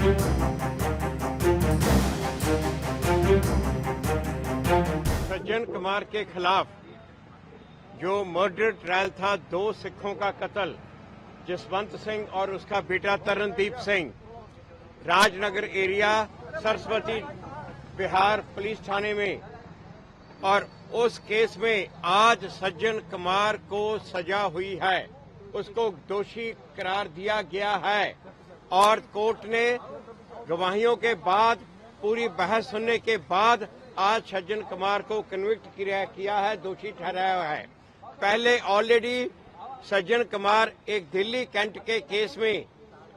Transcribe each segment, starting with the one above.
सज्जन कुमार के खिलाफ जो मर्डर ट्रायल था, 2 सिखों का कत्ल, जसवंत सिंह और उसका बेटा तरनदीप सिंह, राजनगर एरिया सरस्वती बिहार पुलिस थाने में, और उस केस में आज सज्जन कुमार को सजा हुई है, उसको दोषी करार दिया गया है। और कोर्ट ने गवाहियों के बाद, पूरी बहस सुनने के बाद आज सज्जन कुमार को कन्विक्ट किया है, दोषी ठहराया है। पहले ऑलरेडी सज्जन कुमार एक दिल्ली कैंट के केस में,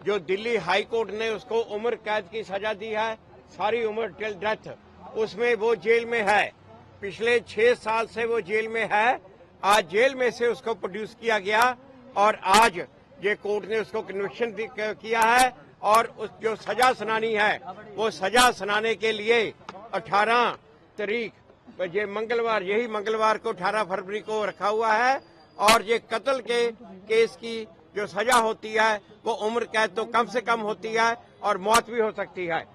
जो दिल्ली हाई कोर्ट ने उसको उम्र कैद की सजा दी है, सारी उम्र टिल डेथ, उसमें वो जेल में है। पिछले 6 साल से वो जेल में है। आज जेल में से उसको प्रोड्यूस किया गया और आज ये कोर्ट ने उसको कन्विक्शन किया है और उस जो सजा सुनानी है, वो सजा सुनाने के लिए 18 तारीख, ये मंगलवार, यही मंगलवार को 18 फरवरी को रखा हुआ है। और ये कत्ल के केस की जो सजा होती है वो उम्र कैद तो कम से कम होती है और मौत भी हो सकती है,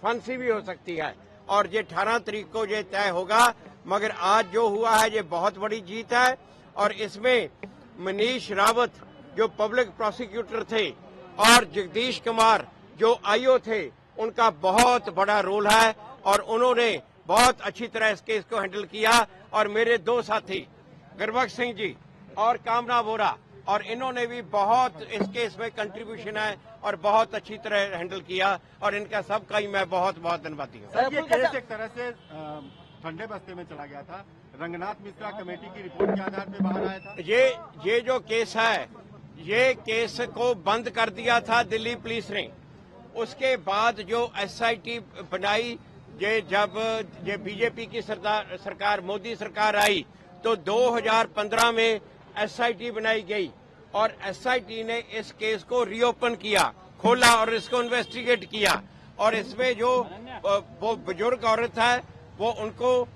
फांसी भी हो सकती है। और ये 18 तारीख को ये तय होगा। मगर आज जो हुआ है ये बहुत बड़ी जीत है। और इसमें मनीष रावत जो पब्लिक प्रोसिक्यूटर थे और जगदीश कुमार जो आईओ थे, उनका बहुत बड़ा रोल है और उन्होंने बहुत अच्छी तरह इस केस को हैंडल किया। और मेरे 2 साथी गुरबख्श सिंह जी और कामना बोरा, और इन्होंने भी बहुत इस केस में कंट्रीब्यूशन है और बहुत अच्छी तरह हैंडल किया, और इनका सबका ही मैं बहुत बहुत धन्यवादी हूँ। सर, ये केस एक तरह से ठंडे बस्ते में चला गया था। रंगनाथ मिश्रा कमेटी की रिपोर्ट के आधार पर बाहर आया था। ये जो केस है, ये केस को बंद कर दिया था दिल्ली पुलिस ने। उसके बाद जो SIT बनाई, ये जब ये बीजेपी की सरकार मोदी सरकार आई तो 2015 में SIT बनाई गई और SIT ने इस केस को रीओपन किया, खोला और इसको इन्वेस्टिगेट किया। और इसमें जो वो बुजुर्ग औरत है, वो उनको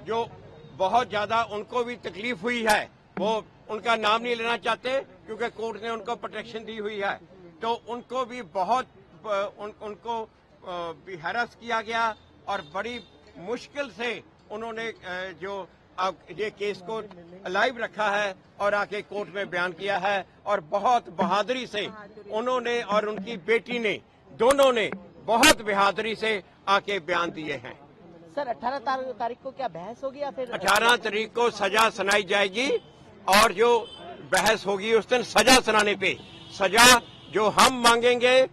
जो बहुत ज्यादा उनको भी तकलीफ हुई है, वो उनका नाम नहीं लेना चाहते क्योंकि कोर्ट ने उनको प्रोटेक्शन दी हुई है, तो उनको भी बहुत उनको भी हैरेस किया गया और बड़ी मुश्किल से उन्होंने जो अब ये केस को लाइव रखा है और आके कोर्ट में बयान किया है। और बहुत बहादुरी से उन्होंने और उनकी बेटी ने, दोनों ने बहुत बहादुरी से आके बयान दिए हैं। सर, 18 तारीख को क्या बहस होगी या फिर 18 तारीख को सजा सुनाई जाएगी और जो बहस होगी उस दिन सजा सुनाने पे, सजा जो हम मांगेंगे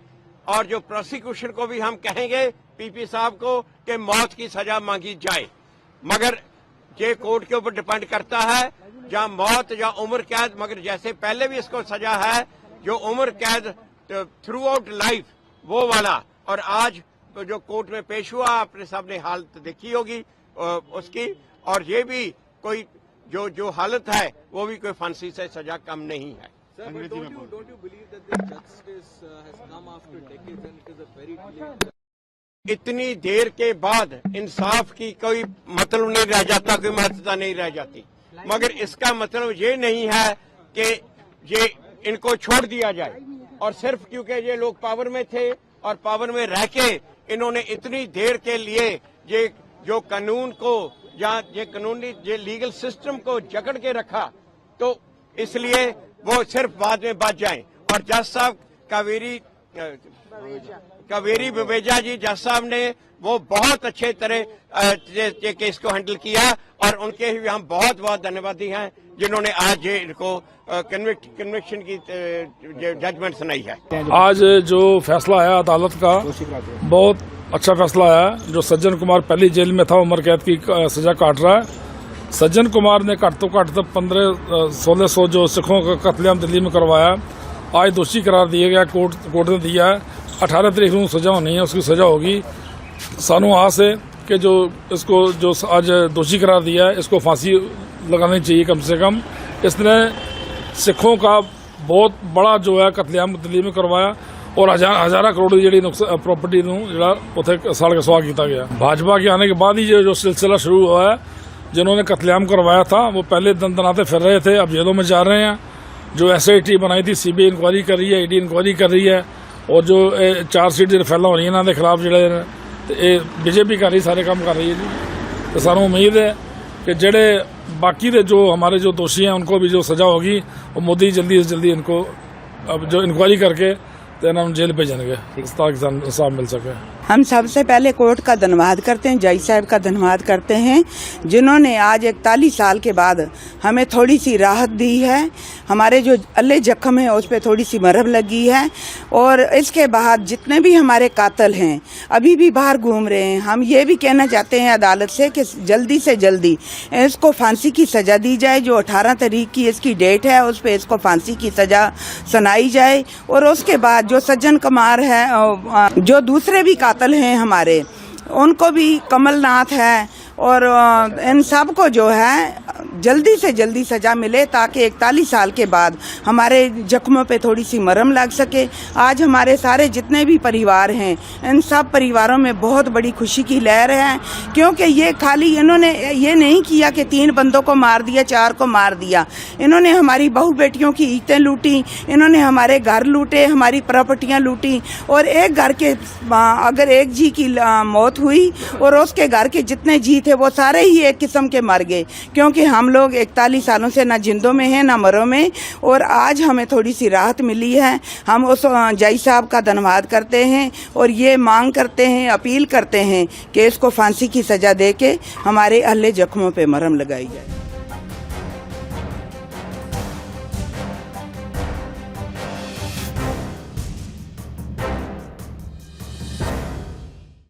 और जो प्रोसिक्यूशन को भी हम कहेंगे PP साहब को कि मौत की सजा मांगी जाए। मगर ये कोर्ट के ऊपर डिपेंड करता है, या मौत या उम्र कैद। मगर जैसे पहले भी इसको सजा है, जो उम्र कैद थ्रू आउट लाइफ वो वाला, और आज जो कोर्ट में पेश हुआ, आपने सामने हालत देखी होगी उसकी, और ये भी कोई जो हालत है वो भी कोई फांसी से सजा कम नहीं है। Sir, but don't you believe that the justice has come after decades and it is a very delayed? इतनी देर के बाद इंसाफ की कोई मतलब नहीं रह जाता, कोई महत्वता नहीं रह जाती। मगर इसका मतलब ये नहीं है कि ये इनको छोड़ दिया जाए, और सिर्फ क्योंकि ये लोग पावर में थे और पावर में रह के इन्होंने इतनी देर के लिए ये जो कानून को या ये कानूनी ये लीगल सिस्टम को जकड़ के रखा, तो इसलिए वो सिर्फ बाद में बच जाएं। और जज साहब कावेरी बवेजा जी, जज साहब ने वो बहुत अच्छे तरह ये केस को हैंडल किया और उनके भी हम बहुत बहुत धन्यवादी हैं जिन्होंने आज ये इनको कन्विक्शन की जजमेंट सुनाई है। आज जो फैसला आया अदालत का, बहुत अच्छा फैसला आया। जो सज्जन कुमार पहली जेल में था, उम्र कैद की सजा काट रहा है। सज्जन कुमार ने घट तो घट 1500-1600 जो सिखों का कत्लेआम दिल्ली में करवाया, आज दोषी करार दिया गया, कोर्ट ने दिया है। 18 तारीख को सजा होनी है, उसकी सजा होगी। सानू आस है कि जो इसको जो आज दोषी करार दिया है, इसको फांसी लगानी चाहिए कम से कम। इसने सिखों का बहुत बड़ा जो है कत्लेआम दिल्ली में करवाया और हजारा करोड़ जी प्रॉपर्टी उसे साड़ के सुहा किया गया। भाजपा के आने के बाद ही जो सिलसिला शुरू हुआ है, जिन्होंने कत्लेआम करवाया था वो पहले दनाते फिर रहे थे, अब जेलों में जा रहे हैं। जो SIT बनाई थी, CBI इंक्वायरी कर रही है, ED इंक्वायरी कर रही है, और जो चार्जशीट रफेला हो रही है इन्होंने खिलाफ जोड़े बीजेपी कर रही सारे काम कर रही है जी। तो सानू उम्मीद है कि जेडे बाकी दे जो हमारे जो दोषी हैं उनको भी जो सजा होगी वो मोदी जल्दी से जल्दी इनको अब जो इंक्वायरी करके तो इन्होंने जेल भेजेंगे ताकि इंसाफ मिल सके। हम सबसे पहले कोर्ट का धन्यवाद करते हैं, जज साहब का धन्यवाद करते हैं जिन्होंने आज 41 साल के बाद हमें थोड़ी सी राहत दी है। हमारे जो अल्ले जख्म है उस पर थोड़ी सी मरहम लगी है और इसके बाद जितने भी हमारे कातिल हैं अभी भी बाहर घूम रहे हैं। हम ये भी कहना चाहते हैं अदालत से कि जल्दी से जल्दी इसको फांसी की सज़ा दी जाए। जो 18 तारीख की इसकी डेट है उस पर इसको फांसी की सज़ा सुनाई जाए और उसके बाद जो सज्जन कुमार है, जो दूसरे भी कातिल हैं हमारे, उनको भी कमलनाथ है और इन सब को जो है जल्दी से जल्दी सज़ा मिले ताकि 41 साल के बाद हमारे जख्मों पे थोड़ी सी मरहम लग सके। आज हमारे सारे जितने भी परिवार हैं इन सब परिवारों में बहुत बड़ी खुशी की लहर है, क्योंकि ये खाली इन्होंने ये नहीं किया कि 3 बंदों को मार दिया, 4 को मार दिया। इन्होंने हमारी बहू बेटियों की ईंटें लूटी, इन्होंने हमारे घर लूटे, हमारी प्रॉपर्टियाँ लूटी और एक घर के अगर एक जी की मौत हुई और उसके घर के जितने जी थे वो सारे ही एक किस्म के मर गए, क्योंकि हम लोग 41 सालों से ना जिंदों में हैं ना मरों में। और आज हमें थोड़ी सी राहत मिली है। हम उस जज साहब का धन्यवाद करते हैं और ये मांग करते हैं, अपील करते हैं कि इसको फांसी की सज़ा दे के हमारे अहले जख्मों पे मरहम लगाई जाए।